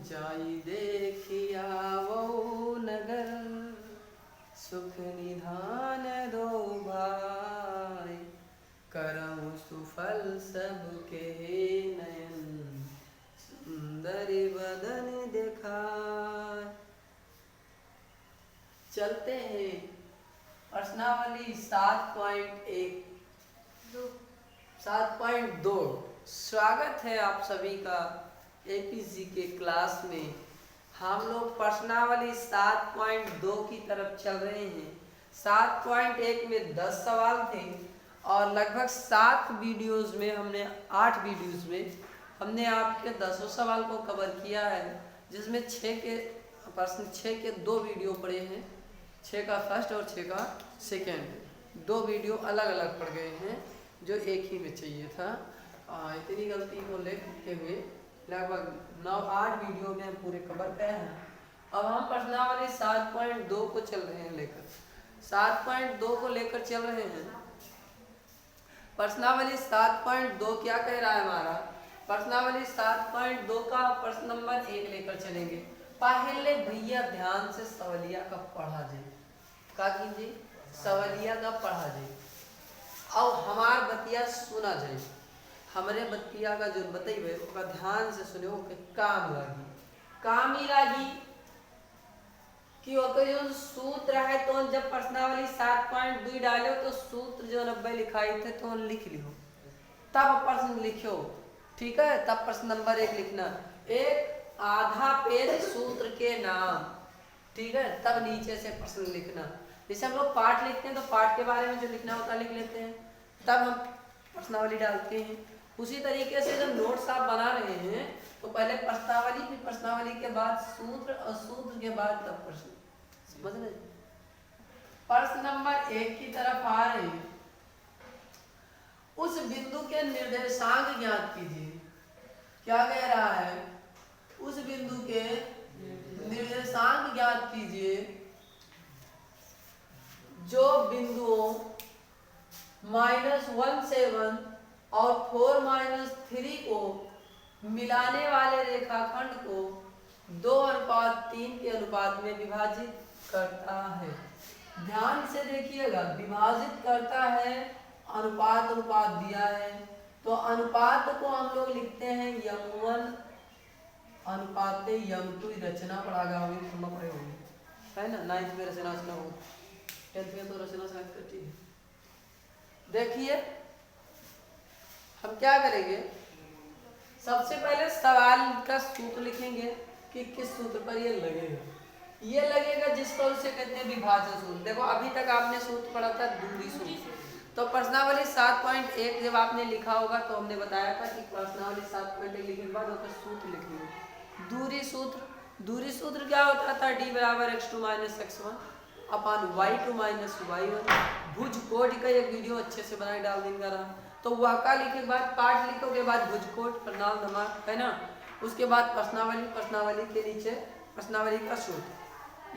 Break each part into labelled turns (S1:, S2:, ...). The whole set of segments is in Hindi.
S1: जाई देखिया वो नगर, सुख निधान दो भाई, करम सुफल सबके नयन, सुंदरी बदन दिखाए। चलते हैं प्रश्नावली 7.2। स्वागत है आप सभी का एपीजी के क्लास में। हम लोग प्रश्नावली 7.2 की तरफ चल रहे हैं। 7.1 में 10 सवाल थे और लगभग 7 वीडियोस में हमने 8 वीडियोस में हमने आपके 10 सवाल को कवर किया है, जिसमें 6 के 2 वीडियो पड़े हैं। 6 का फर्स्ट और 6 का सेकेंड, 2 वीडियो अलग अलग पड़ गए हैं जो एक ही में चाहिए था। इतनी गलती को लेते हुए लगभग 9-8 वीडियो में हम पूरे कवर पे हैं। अब हम प्रश्नावली 7.2 को चल रहे हैं लेकर 7.2 को लेकर चल रहे हैं। प्रश्नावली 7.2 क्या कह रहा है हमारा? प्रश्नावली 7.2 का प्रश्न नंबर 1 लेकर चलेंगे। पहले भैया ध्यान से सवालिया का पढ़ा जाए, का कीजिए सवालिया का पढ़ा जाए और हमार बतिया सुना जाए। हमारे बतिया का जो बतेबे ओका ध्यान से सुने, ओके काम ही लागी कि ओके जो सूत्र है तो जब प्रश्नावली 7.2 डालो तो सूत्र जो 90 लिखाई थे तो लिख लियो, तब प्रश्न लिखो। ठीक है, तब प्रश्न नंबर 1 लिखना, एक आधा पेज सूत्र के नाम। ठीक है, तब नीचे से प्रश्न लिखना। जैसे हम लोग पाठ लिखते हैं तो पाठ के बारे में जो लिखना होता है लिख लेते हैं, तब हम प्रश्नावली डालते हैं। उसी तरीके से जब नोट्स आप बना रहे हैं तो पहले प्रश्नावली, फिर प्रश्नावली के बाद सूत्र और सूत्र के बाद तब प्रश्न। समझ रहे? प्रश्न नंबर 1 की तरफ आ रहे हैं। उस बिंदु के निर्देशांक ज्ञात कीजिए। क्या कह रहा है? उस बिंदु के निर्देशांक ज्ञात कीजिए जो बिंदुओं -1 से 1 और 4-3 को मिलाने वाले रेखाखंड को 2:3 के अनुपात में विभाजित करता है। ध्यान से देखिएगा, विभाजित करता है, अनुपात दिया है तो अनुपात को हम लोग लिखते हैं m1 अनुपात m2। रचना पढ़ागा पढ़े होंगे, है ना? 9th में रचना हो, 10th में तो रचना शायद कटी है। देखिए हम क्या करेंगे, सबसे पहले सवाल का सूत्र लिखेंगे कि किस सूत्र पर ये लगेगा जिसको उसे कहते हैं विभाजन सूत्र। देखो अभी तक आपने सूत्र पढ़ा था दूरी सूत्र, तो प्रश्नावली 7.1 जब आपने लिखा होगा तो हमने बताया था कि प्रश्नावली 7.1 लिखने के बाद उसका सूत्र लिखेंगे दूरी सूत्र क्या होता था? d = x2 - x1 अपन y2 - y1। भुज कोट का एक वीडियो अच्छे से बनाए डाल देंगे रहा, तो वह का लिखे के बाद पाठ लिखो के बाद भुज कोट प्रणाम नमक, है ना? उसके बाद प्रश्नावली के नीचे प्रश्नावली का सूत्र।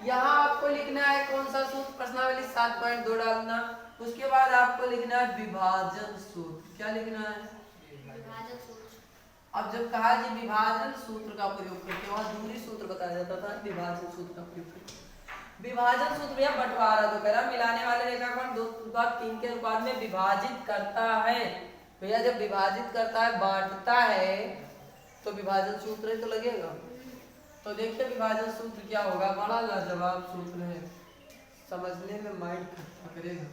S1: यहाँ आपको लिखना है कौन सा सूत्र? प्रश्नावली 7.2 डालना। उसके बाद आपको लिखना है विभाजन सूत्र। क्या लिखना है? विभाजन सूत्र। अब जब कहा जी विभाजन सूत्र का प्रयोग करके, वहाँ दूरी सूत्र बताया जाता था, विभाजन सूत्र का प्रयोग करके। विभाजन सूत्र या बंटवारा तो कह रहा मिलाने वाले रेखाखंड 2:3 के अनुपात में विभाजित करता है। भैया जब विभाजित करता है, बांटता है, तो विभाजन सूत्र तो लगेगा। तो देखिए विभाजन सूत्र क्या होगा, बड़ा लाजवाब सूत्र है, समझने में माइंड खर्चा करेगा।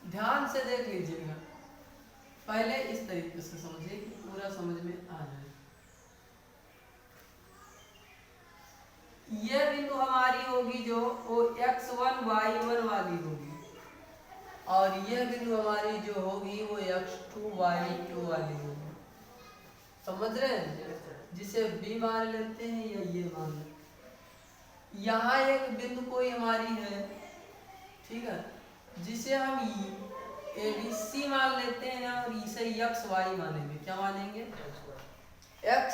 S1: ध्यान से देख लीजिएगा, पहले इस तरीके से समझिए कि पूरा समझ में आ जाए। ये बिंदु हमारी होगी जो वो x1 y1 वाली होगी, और ये बिंदु हमारी जो होगी वो x2 y2 वाली होगी। समझ रहे हैं? जिसे b मान लेते हैं या ये मान लेते हैं। यहाँ एक बिंदु कोई हमारी है, ठीक है, जिसे हम ABC मान लेते हैं और इसे x y मानेंगे। क्या मानेंगे? x।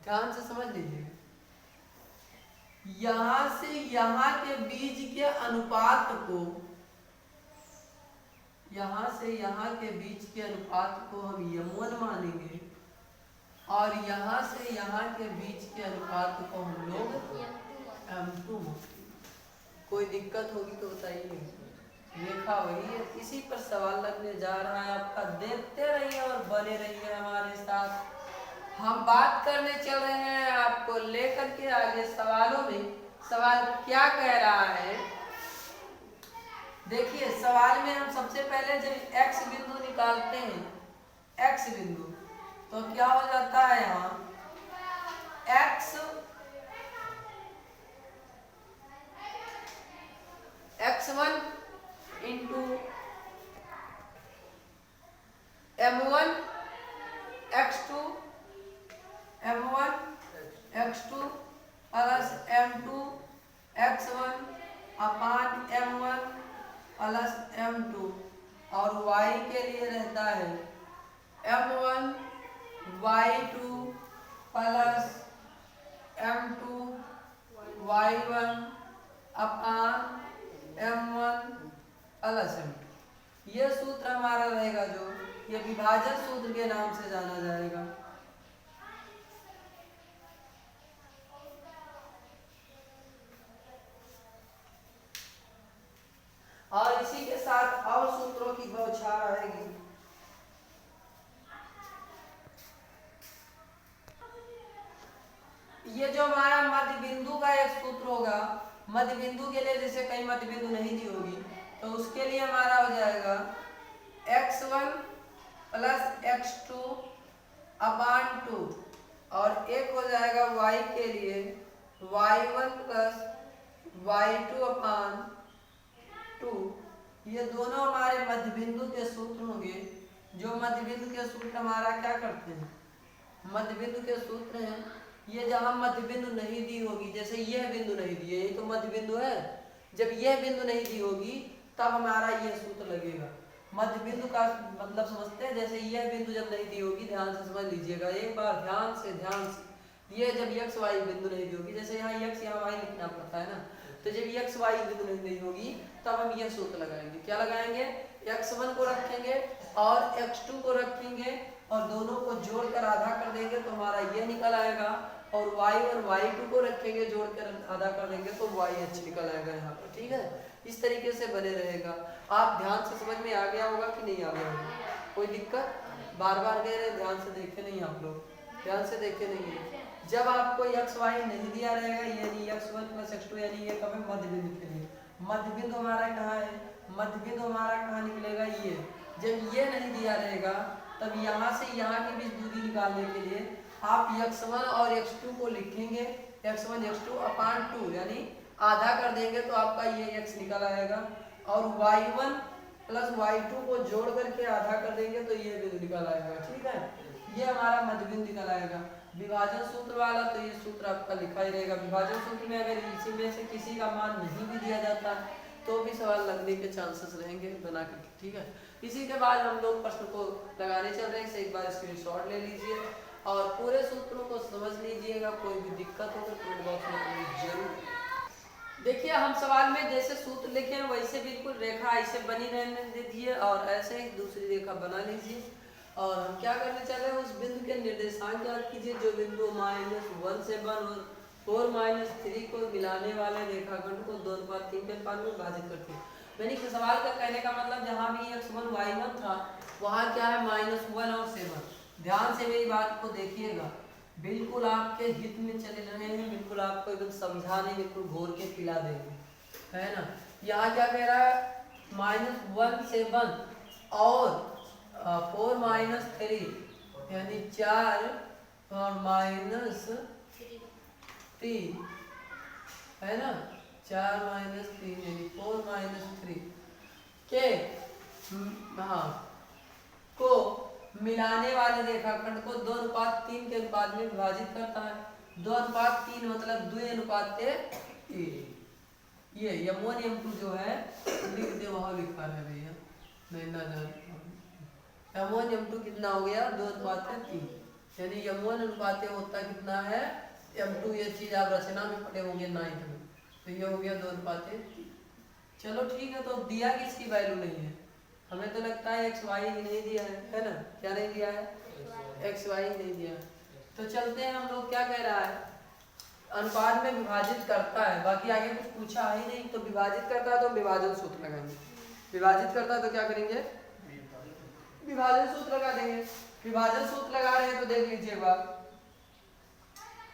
S1: ध्यान से समझ लीजिएगा, यहाँ से यहाँ के बीच के अनुपात को, यहाँ से यहाँ के बीच के अनुपात को हम m1 मानेंगे और यहाँ से यहाँ के बीच के अनुपात को हम लोग m2। कोई दिक्कत होगी तो बताइए। रेखा वही है, इसी पर सवाल लगने जा रहा है आपका। देखते रहिए और बने रहिए हमारे साथ। हम बात करने चल रहे हैं आपको लेकर के आगे सवालों में। सवाल क्या कह रहा है देखिए। सवाल में हम सबसे पहले जब x बिंदु निकालते हैं, x बिंदु, तो क्या हो जाता है यहाँ x1 into m1 x2 plus m2 x1 अपान m1 प्लस m2, और y के लिए रहता है m1 y2 plus m2 y1 अपान m1 प्लस m2। ये सूत्र हमारा रहेगा, जो ये विभाजन सूत्र के नाम से जाना जाएगा। और इसी के साथ और सूत्रों की बौछार रहेगी। ये जो हमारा मध्य बिंदु का एक सूत्र होगा, मध्य बिंदु के लिए जैसे कहीं मध्य बिंदु नहीं दी होगी तो उसके लिए हमारा हो जाएगा x1 प्लस x2 अपान 2, और एक हो जाएगा y के लिए y1 प्लस y2 अपान 2। ये दोनों हमारे मध्य बिंदु के सूत्र होंगे। जो मध्य बिंदु के सूत्र हमारा क्या करते हैं, मध्य बिंदु के सूत्र हैं ये। जहां मध्य बिंदु नहीं दी होगी, जैसे यह बिंदु नहीं दी है, ये तो मध्य बिंदु है। जब यह बिंदु नहीं दी होगी तब हमारा यह सूत्र लगेगा। मध्य बिंदु का मतलब समझते हैं, जैसे यह बिंदु जब नहीं दी होगी, ध्यान से समझ लीजिएगा एक बार, ध्यान से। ये जब x y बिंदु नहीं दी होगी, जैसे यहाँ x यहाँ y लिखना पड़ता है ना, तो जब x y बिंदु नहीं दी होगी तब हम यह सूत्र लगाएंगे। क्या लगाएंगे, x1 को रखेंगे और x2 को रखेंगे और दोनों को जोड़कर आधा कर देंगे तो हमारा ये निकल आएगा, और y और y2 को रखेंगे जोड़कर आधा कर देंगे तो yh निकल आएगा यहाँ पर। ठीक है, इस तरीके से बने रहेगा। आप ध्यान से समझ में आ गया होगा कि नहीं आ गया होगा, कोई दिक्कत? बार बार कह रहे ध्यान से देखे नहीं आप लोग, ध्यान से देखे नहीं है। जब आपको x y नहीं दिया रहेगा, यानी x1 प्लस x2, यानी ये कब है मध्य बिंदु के लिए। मध्य बिंदु हमारा कहाँ है, मध्य बिंदु हमारा कहाँ निकलेगा, ये। जब ये नहीं दिया रहेगा तब यहाँ से यहाँ के बीच दूरी निकालने के लिए आप x1 और x2 को लिखेंगे, x1 x2 अपान 2, यानी आधा कर देंगे तो आपका ये x निकल आएगा, और y1 प्लस y2 को जोड़ करके आधा कर देंगे तो ये बिंदु निकल आएगा। ठीक है, ये हमारा मध्य बिंदु निकल आएगा। विभाजन सूत्र वाला तो ये सूत्र आपका लिखा ही रहेगा। विभाजन सूत्र में अगर इसी में से किसी का मान नहीं भी दिया जाता तो भी सवाल लगने के चांसेस रहेंगे बना करके। ठीक है, इसी के बाद हम लोग प्रश्न को लगाने चल रहे हैं। इसे एक बार स्क्रीनशॉट ले लीजिए और पूरे सूत्रों को समझ लीजिएगा। कोई भी दिक्कत हो तो कमेंट बॉक्स में जरूर देखिए। हम सवाल में जैसे सूत्र लिखे हैं वैसे बिल्कुल रेखा ऐसे बनी रहने दीजिए और ऐसे ही दूसरी रेखा बना लीजिए। और हम क्या करने चल रहे हैं, उस बिंदु के निर्देशांक याद कीजिए जो बिंदु -1 से 1 और 4-3 को मिलाने वाले रेखाखंड को 2:3 के अनुपात में विभाजित करते हैं। यानी कि सवाल का कहने का मतलब जहाँ भी x1 y1 था वहाँ क्या है -1 और 7। ध्यान से मेरी बात को देखिएगा, बिल्कुल आपके हित में चले रहे हैं, बिल्कुल आपको एकदम समझाने, बिल्कुल घोर के पिला देंगे, है ना। यहाँ क्या कह रहा है, -1 से 1 और 4-3 यानी 4 और -3, है ना। 4-3 यानी 4-3 के को मिलाने वाले रेखाखंड को 2:3 के अनुपात में विभाजित करता है। 2:3 मतलब 2:3। ये m1 m2 जो है लिख दे, वहाँ लिखा है भैया, नहीं ना। m1 m2 कितना हो गया, 2:3, यानी m1 अनुपात होता कितना है m2। ये चीज आप रचना में पढ़े होंगे 9th में, तो ये हो गया 2:3। चलो ठीक है, तो दिया किसकी वैल्यू नहीं है, हमें तो लगता है x y नहीं दिया है ना। क्या नहीं दिया है, x y नहीं दिया। चलते हैं हम लोग, क्या कह रहा है, अनुपात में विभाजित करता है, बाकी आगे कुछ पूछा ही नहीं। तो विभाजित करता है तो विभाजन सूत्र लगाएंगे, विभाजित करता है तो क्या करेंगे, विभाजन सूत्र लगा देंगे। विभाजन सूत्र लगा रहे हैं तो देख लीजिए बात,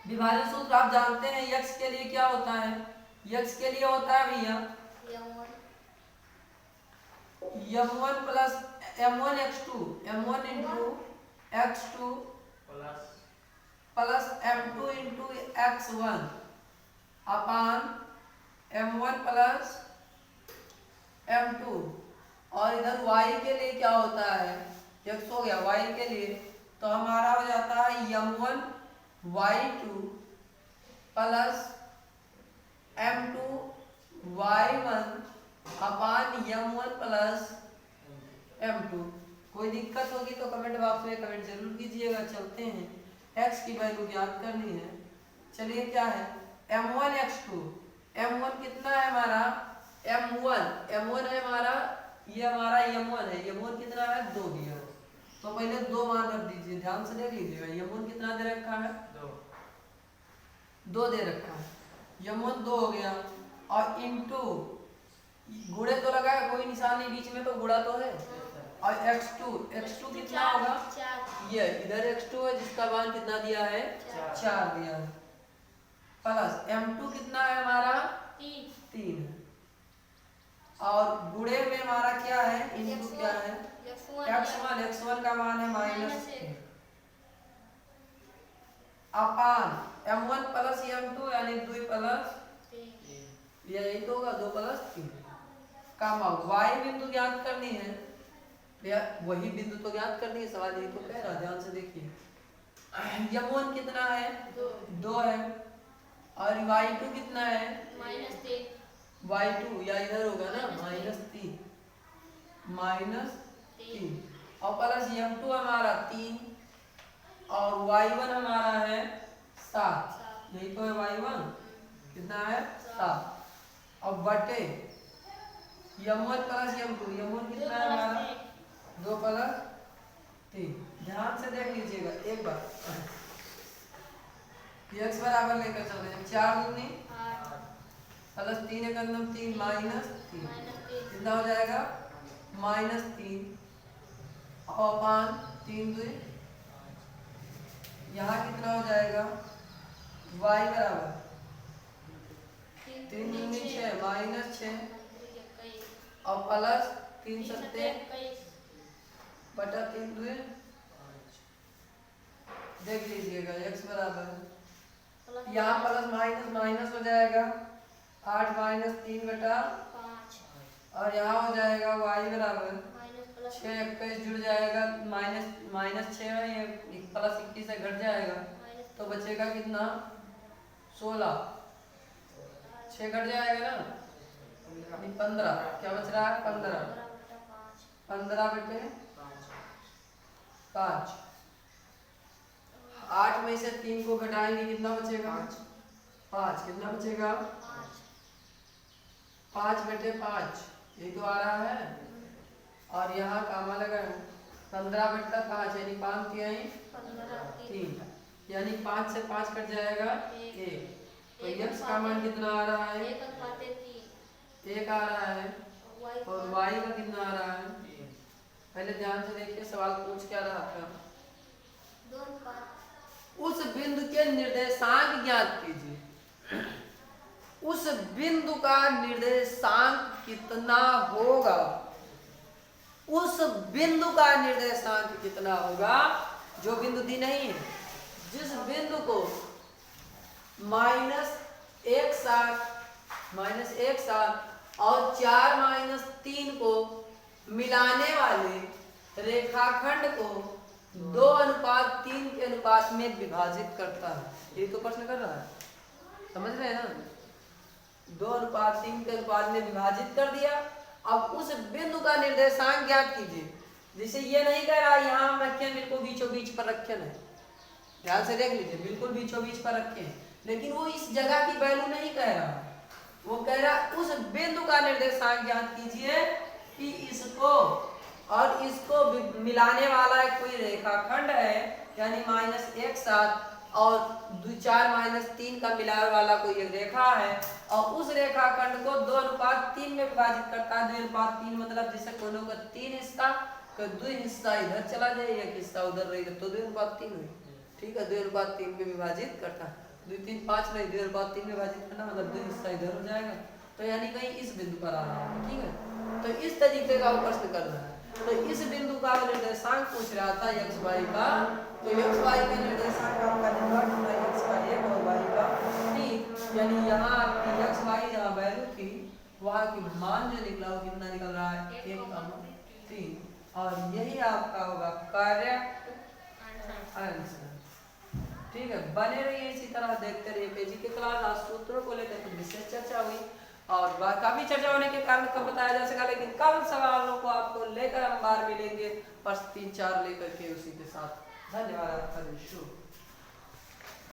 S1: विभाजन सूत्र आप जानते हैं x के लिए क्या होता है, x के लिए होता है भैया m1 plus m1 x2 m1 into x2 plus m2 into x1 अपान m1 प्लस m2। और इधर y के लिए क्या होता है, x हो गया, y के लिए तो हमारा हो जाता है m1 y2 plus m2 y1 अपान m1 प्लस m2। कोई दिक्कत होगी तो कमेंट बॉक्स में कमेंट जरूर कीजिएगा। चलते हैं, x की वैल्यू ज्ञात करनी है। चलिए क्या है, m1 x2, m1 कितना है हमारा, m1 है हमारा, ये हमारा m1 है, m1 कितना है 2 दिया है, तो पहले 2 मान रख दीजिए, ध्यान से देख लीजिएगा। m1 कितना दे रखा है, 2 दे रखा है, m1 2 हो गया, और इंटू गुणे तो लगा है, कोई निशान नहीं बीच में, तो गुणा तो है, और x2 कितना होगा, ये इधर x2 है जिसका मान कितना दिया है, 4 दिया है, प्लस m2 कितना है हमारा 3 है, और गुणे में हमारा क्या है, इनटू क्या है x1 का मान है -1 अपान m1 प्लस m2 यानी 2 प्लस यही तो होगा 2 प्लस 3 का मान। y बिंदु ज्ञात करनी है, वही बिंदु तो ज्ञात करनी है, सवाल यही तो कह रहा, ध्यान से देखिए। m1 कितना है 2 है, और y2 कितना है y2 या इधर होगा ना -3 और प्लस m2 हमारा 3 और y1 हमारा है 7, यही तो है y1 कितना है 7, अब बटे m1 प्लस m2 कितना है हमारा 2 प्लस 3। ध्यान से देख लीजिएगा एक बार, x बराबर लेकर चल रहे हैं, 4 दूनी प्लस 3 एक अंदर 3 -3 कितना हो जाएगा -3 अपान 3 2, यहाँ कितना हो जाएगा y बराबर 3 दूनी 6 -6 और प्लस 3 सत्ते बटा 3 2, देख लीजिएगा x बराबर यहाँ प्लस माइनस हो जाएगा 8 -3 बटा 5, और यहाँ हो जाएगा y बराबर 6 21 जुड़ जाएगा, -6 है ये प्लस 21 से घट जाएगा, तो बचेगा कितना 16, 6 घट जाएगा ना 15, क्या बच रहा है 15 बटे 5। 8 में से 3 को घटाएंगे कितना बचेगा 5, कितना बचेगा 5 बटे 5, ये तो आ रहा है, और यहाँ कामा लगा 15 बटा 5 यानी 5 3 यानी 5 से 5 कट जाएगा 1, तो x का मान कितना आ रहा है 1 आ रहा है, और y का कितना आ रहा है, पहले ध्यान से देखिए सवाल पूछ क्या रहा था, उस बिंदु के निर्देशांक ज्ञात कीजिए, उस बिंदु का निर्देशांक कितना होगा, उस बिंदु का निर्देशांक कितना होगा, जो बिंदु दी नहीं है, जिस बिंदु को -1 7 और 4 -3 को मिलाने वाले रेखाखंड को 2:3 के अनुपात में विभाजित करता है। ये तो प्रश्न कर रहा है, समझ रहे हैं ना, 2:3 के अनुपात में विभाजित कर दिया। अब उस बिंदु का निर्देशांक ज्ञात कीजिए, जैसे ये नहीं कह रहा यहाँ हम रखें बिल्कुल बीचों बीच पर रखे है, ध्यान से देख लीजिए, बिल्कुल बीचों बीच पर रखे हैं, लेकिन वो इस जगह की वैल्यू नहीं कह रहा, वो कह रहा उस बिंदु का निर्देशांक ज्ञात कीजिए कि इसको और इसको मिलाने वाला कोई रेखाखंड है, यानी -1 7 और 4 - 3 का मिलान वाला कोई एक रेखा है और उस रेखाखंड को 2:3 में विभाजित करता है। 2:3 मतलब जैसे कोनों का 3 हिस्सा का 2 हिस्सा इधर चला जाए, एक हिस्सा उधर रहेगा तो 2:3 हुई। ठीक है, 2:3 में विभाजित करता है। 2 3 5 नहीं, 2:3 में विभाजित करना मतलब 2 हिस्सा इधर हो जाएगा, तो यानी कहीं इस बिंदु पर आ रहा है। ठीक है, तो इस तरीके का वो प्रश्न कर रहा है। तो इस बिंदु का निर्देशांक पूछ रहा था x y का, तो x y का निर्देशांक आपका निकट था x का 1 और y का 3, यानी यहाँ आपकी x y जहाँ वैल्यू थी वहाँ की मान जो निकला वो कितना निकल रहा है 1,3, और यही आपका होगा कार्य आंसर। ठीक है, बने रहिए इसी तरह, देखते रहिए पेजी के क्लास। आज सूत्रों को लेकर तो विशेष चर्चा हुई और काफी चर्चा होने के कारण कब बताया जा सका, लेकिन कल सवालों को आपको लेकर हम बाहर मिलेंगे, प्रश्न 3 4 लेकर के उसी के साथ। धन्यवाद।